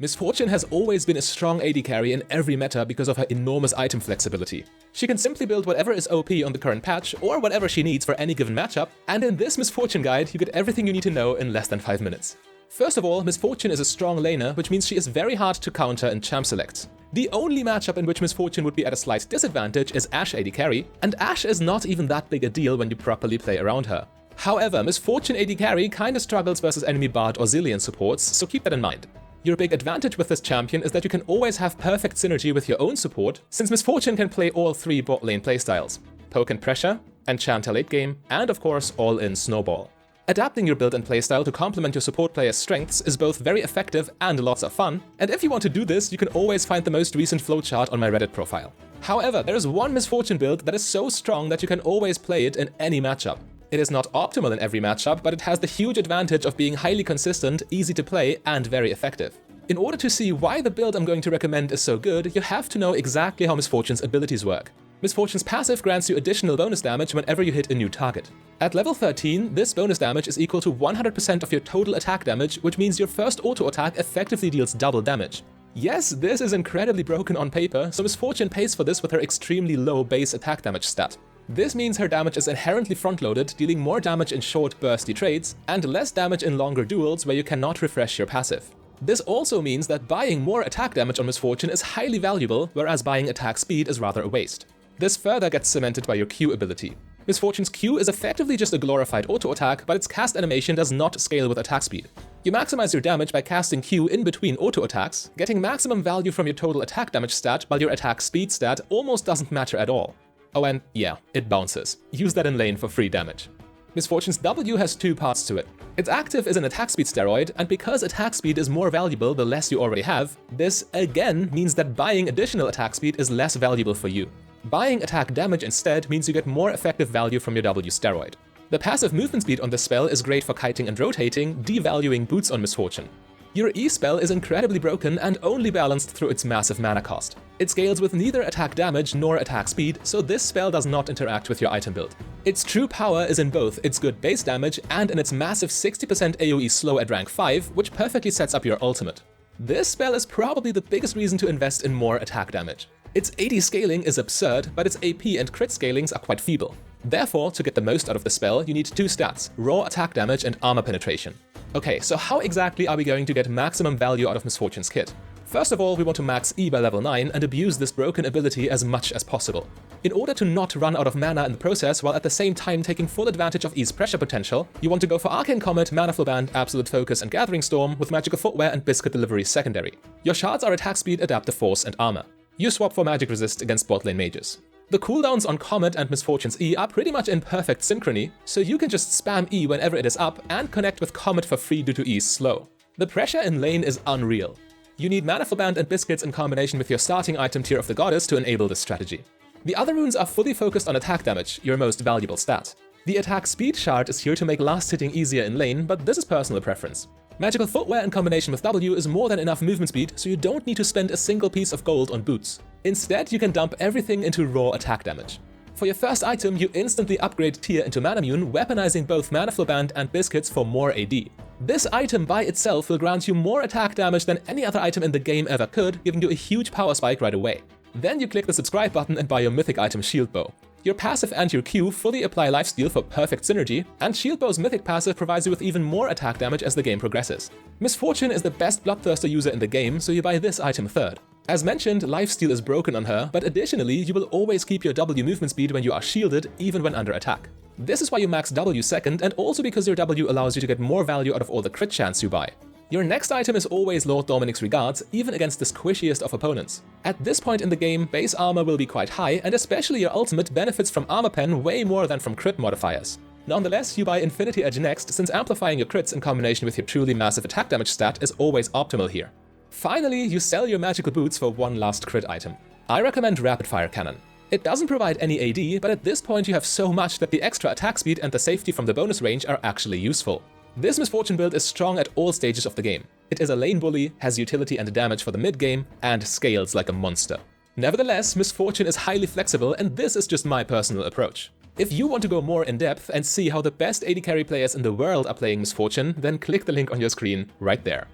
MissFortune has always been a strong AD carry in every meta because of her enormous item flexibility. She can simply build whatever is OP on the current patch, or whatever she needs for any given matchup, and in this MissFortune guide you get everything you need to know in less than 5 minutes. First of all, MissFortune is a strong laner, which means she is very hard to counter in champ selects. The only matchup in which MissFortune would be at a slight disadvantage is Ashe AD carry, and Ashe is not even that big a deal when you properly play around her. However, MissFortune AD carry kinda struggles versus enemy Bard or Zilean supports, so keep that in mind. Your big advantage with this champion is that you can always have perfect synergy with your own support, since MissFortune can play all 3 bot lane playstyles: poke and pressure, enchant late game, and of course all-in snowball. Adapting your build and playstyle to complement your support player's strengths is both very effective and lots of fun, and if you want to do this, you can always find the most recent flowchart on my Reddit profile. However, there is one MissFortune build that is so strong that you can always play it in any matchup. It is not optimal in every matchup, but it has the huge advantage of being highly consistent, easy to play, and very effective. In order to see why the build I'm going to recommend is so good, you have to know exactly how MissFortune's abilities work. MissFortune's passive grants you additional bonus damage whenever you hit a new target. At level 13, this bonus damage is equal to 100% of your total attack damage, which means your first auto attack effectively deals double damage. Yes, this is incredibly broken on paper, so MissFortune pays for this with her extremely low base attack damage stat. This means her damage is inherently front-loaded, dealing more damage in short, bursty trades, and less damage in longer duels where you cannot refresh your passive. This also means that buying more attack damage on MissFortune is highly valuable, whereas buying attack speed is rather a waste. This further gets cemented by your Q ability. MissFortune's Q is effectively just a glorified auto-attack, but its cast animation does not scale with attack speed. You maximize your damage by casting Q in between auto-attacks, getting maximum value from your total attack damage stat, while your attack speed stat almost doesn't matter at all. Oh, and yeah, it bounces. Use that in lane for free damage. MissFortune's W has 2 parts to it. Its active is an attack speed steroid, and because attack speed is more valuable the less you already have, this again means that buying additional attack speed is less valuable for you. Buying attack damage instead means you get more effective value from your W steroid. The passive movement speed on this spell is great for kiting and rotating, devaluing boots on MissFortune. Your E spell is incredibly broken and only balanced through its massive mana cost. It scales with neither attack damage nor attack speed, so this spell does not interact with your item build. Its true power is in both its good base damage and in its massive 60% AoE slow at rank 5, which perfectly sets up your ultimate. This spell is probably the biggest reason to invest in more attack damage. Its AD scaling is absurd, but its AP and crit scalings are quite feeble. Therefore, to get the most out of the spell, you need 2 stats: raw attack damage and armor penetration. Okay, so how exactly are we going to get maximum value out of MissFortune's kit? First of all, we want to max E by level 9 and abuse this broken ability as much as possible. In order to not run out of mana in the process while at the same time taking full advantage of E's pressure potential, you want to go for Arcane Comet, Mana Flow Band, Absolute Focus, and Gathering Storm with Magical Footwear and Biscuit Delivery secondary. Your shards are attack speed, adaptive force, and armor. You swap for magic resist against bot lane mages. The cooldowns on Comet and MissFortune's E are pretty much in perfect synchrony, so you can just spam E whenever it is up and connect with Comet for free due to E's slow. The pressure in lane is unreal. You need Mana Flow Band and Biscuits in combination with your starting item tier of the Goddess to enable this strategy. The other runes are fully focused on attack damage, your most valuable stat. The attack speed shard is here to make last hitting easier in lane, but this is personal preference. Magical Footwear in combination with W is more than enough movement speed, so you don't need to spend a single piece of gold on boots. Instead, you can dump everything into raw attack damage. For your first item, you instantly upgrade tier into Manamune, weaponizing both Mana Flow Band and Biscuits for more AD. This item by itself will grant you more attack damage than any other item in the game ever could, giving you a huge power spike right away. Then you click the subscribe button and buy your mythic item Shield Bow. Your passive and your Q fully apply lifesteal for perfect synergy, and Shield Bow's mythic passive provides you with even more attack damage as the game progresses. MissFortune is the best Bloodthirster user in the game, so you buy this item third. As mentioned, lifesteal is broken on her, but additionally, you will always keep your W movement speed when you are shielded, even when under attack. This is why you max W second, and also because your W allows you to get more value out of all the crit chance you buy. Your next item is always Lord Dominic's Regards, even against the squishiest of opponents. At this point in the game, base armor will be quite high, and especially your ultimate benefits from armor pen way more than from crit modifiers. Nonetheless, you buy Infinity Edge next, since amplifying your crits in combination with your truly massive attack damage stat is always optimal here. Finally, you sell your magical boots for one last crit item. I recommend Rapid Fire Cannon. It doesn't provide any AD, but at this point you have so much that the extra attack speed and the safety from the bonus range are actually useful. This MissFortune build is strong at all stages of the game. It is a lane bully, has utility and damage for the mid-game, and scales like a monster. Nevertheless, MissFortune is highly flexible, and this is just my personal approach. If you want to go more in depth and see how the best AD carry players in the world are playing MissFortune, then click the link on your screen right there.